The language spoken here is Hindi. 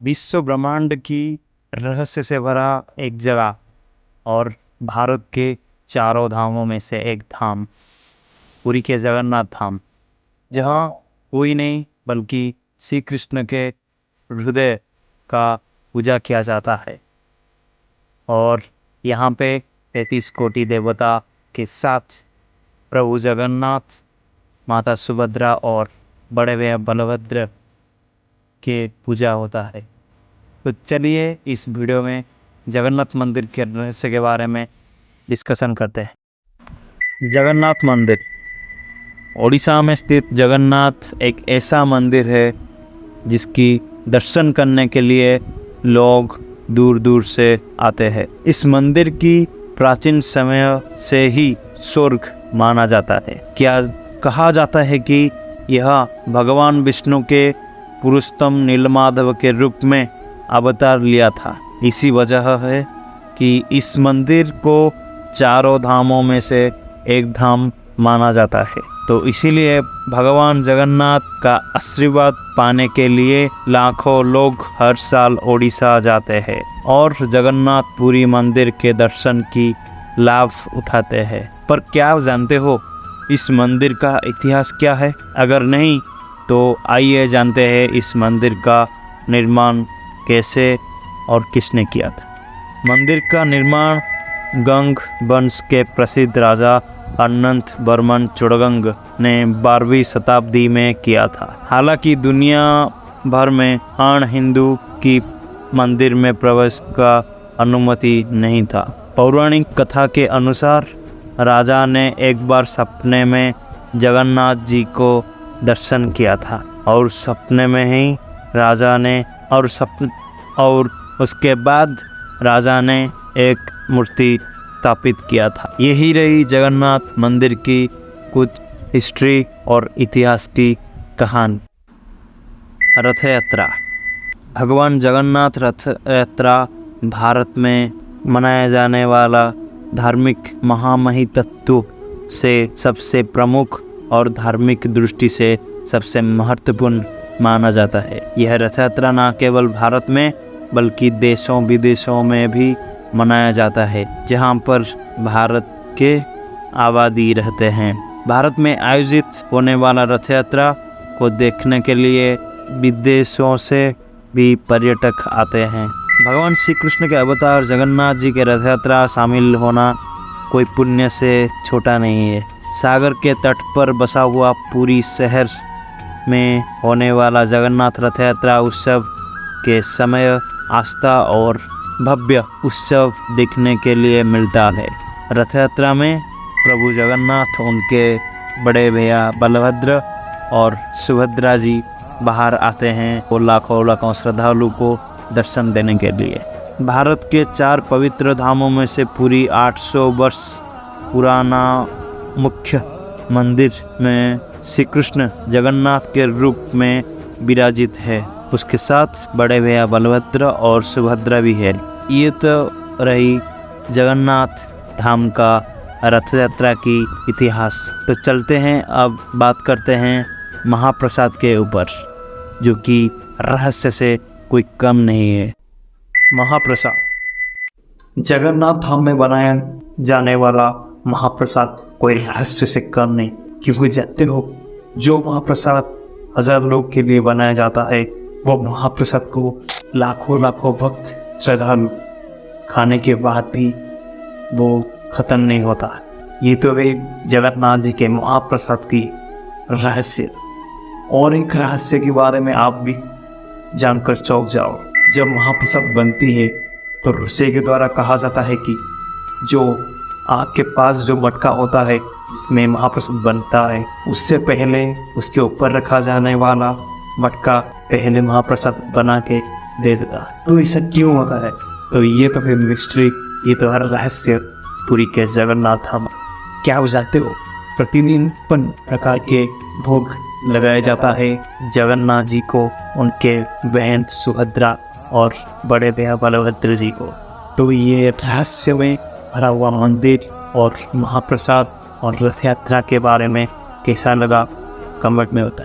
विश्व ब्रह्मांड की रहस्य से भरा एक जगह और भारत के चारों धामों में से एक धाम, पुरी के जगन्नाथ धाम, जहाँ कोई नहीं बल्कि श्री कृष्ण के हृदय का पूजा किया जाता है। और यहाँ पे 33 कोटि देवता के साथ प्रभु जगन्नाथ, माता सुभद्रा और बड़े भैया बलभद्र के पूजा होता है। तो चलिए इस वीडियो में जगन्नाथ मंदिर के रहस्य के बारे में डिस्कशन करते हैं। जगन्नाथ मंदिर ओडिशा में स्थित जगन्नाथ एक ऐसा मंदिर है जिसकी दर्शन करने के लिए लोग दूर दूर से आते हैं। इस मंदिर की प्राचीन समय से ही स्वर्ग माना जाता है। क्या कहा जाता है कि यह भगवान विष्णु के पुरुषोत्तम नीलमाधव के रूप में अवतार लिया था। इसी वजह है कि इस मंदिर को चारों धामों में से एक धाम माना जाता है। तो इसीलिए भगवान जगन्नाथ का आशीर्वाद पाने के लिए लाखों लोग हर साल ओडिशा जाते हैं और जगन्नाथपुरी मंदिर के दर्शन की लाभ उठाते हैं। पर क्या आप जानते हो इस मंदिर का इतिहास क्या है? अगर नहीं तो आइए जानते हैं इस मंदिर का निर्माण कैसे और किसने किया था। मंदिर का निर्माण गंग वंश के प्रसिद्ध राजा अनंत वर्मन चुड़गंग ने 12वीं शताब्दी में किया था। हालांकि दुनिया भर में आन हिंदू की मंदिर में प्रवेश का अनुमति नहीं था। पौराणिक कथा के अनुसार राजा ने एक बार सपने में जगन्नाथ जी को दर्शन किया था और सपने में ही राजा ने और उसके बाद राजा ने एक मूर्ति स्थापित किया था। यही रही जगन्नाथ मंदिर की कुछ हिस्ट्री और इतिहास की कहानी। रथ यात्रा। भगवान जगन्नाथ रथ यात्रा भारत में मनाया जाने वाला धार्मिक महामहितत्व से सबसे प्रमुख और धार्मिक दृष्टि से सबसे महत्वपूर्ण माना जाता है। यह रथ यात्रा न केवल भारत में बल्कि देशों विदेशों में भी मनाया जाता है, जहां पर भारत के आबादी रहते हैं। भारत में आयोजित होने वाला रथ यात्रा को देखने के लिए विदेशों से भी पर्यटक आते हैं। भगवान श्री कृष्ण के अवतार जगन्नाथ जी के रथ यात्रा शामिल होना कोई पुण्य से छोटा नहीं है। सागर के तट पर बसा हुआ पुरी शहर में होने वाला जगन्नाथ रथ यात्रा उत्सव के समय आस्था और भव्य उत्सव देखने के लिए मिलता है। रथ यात्रा में प्रभु जगन्नाथ, उनके बड़े भैया बलभद्र और सुभद्रा जी बाहर आते हैं और लाखों श्रद्धालु को दर्शन देने के लिए। भारत के 4 पवित्र धामों में से पुरी 800 वर्ष पुराना मुख्य मंदिर में श्री कृष्ण जगन्नाथ के रूप में विराजित है। उसके साथ बड़े भैया बलभद्र और सुभद्रा भी है। ये तो रही जगन्नाथ धाम का रथ यात्रा की इतिहास। तो चलते हैं, अब बात करते हैं महाप्रसाद के ऊपर, जो कि रहस्य से कोई कम नहीं है। महाप्रसाद। जगन्नाथ धाम में बनाया जाने वाला महाप्रसाद कोई रहस्य से कम नहीं, क्योंकि जानते हो जो महाप्रसाद 1000 लोग के लिए बनाया जाता है, वो महाप्रसाद को लाखों भक्त श्रद्धालु खाने के बाद भी वो खत्म नहीं होता। ये तो वे जगन्नाथ जी के महाप्रसाद की रहस्य। और एक रहस्य के बारे में आप भी जानकर चौंक जाओ। जब महाप्रसाद बनती है तो रस्से के द्वारा कहा जाता है कि जो आग के पास जो मटका होता है जिसमें महाप्रसाद बनता है, उससे पहले उसके ऊपर रखा जाने वाला मटका पहले महाप्रसाद बना के दे देता है। तो ऐसा क्यों होता है? तो ये तो फिर मिस्ट्री, ये तो हर रहस्य पुरी के जगन्नाथ धाम। क्या हो जाते हो? प्रतिदिन 5 प्रकार के भोग लगाया जाता है जगन्नाथ जी को, उनके बहन सुभद्रा और बड़े भैया बलभद्र जी को। तो ये रहस्य में भरा हुआ मंदिर और महाप्रसाद और रथ यात्रा के बारे में कैसा लगा कमेंट में बताएं।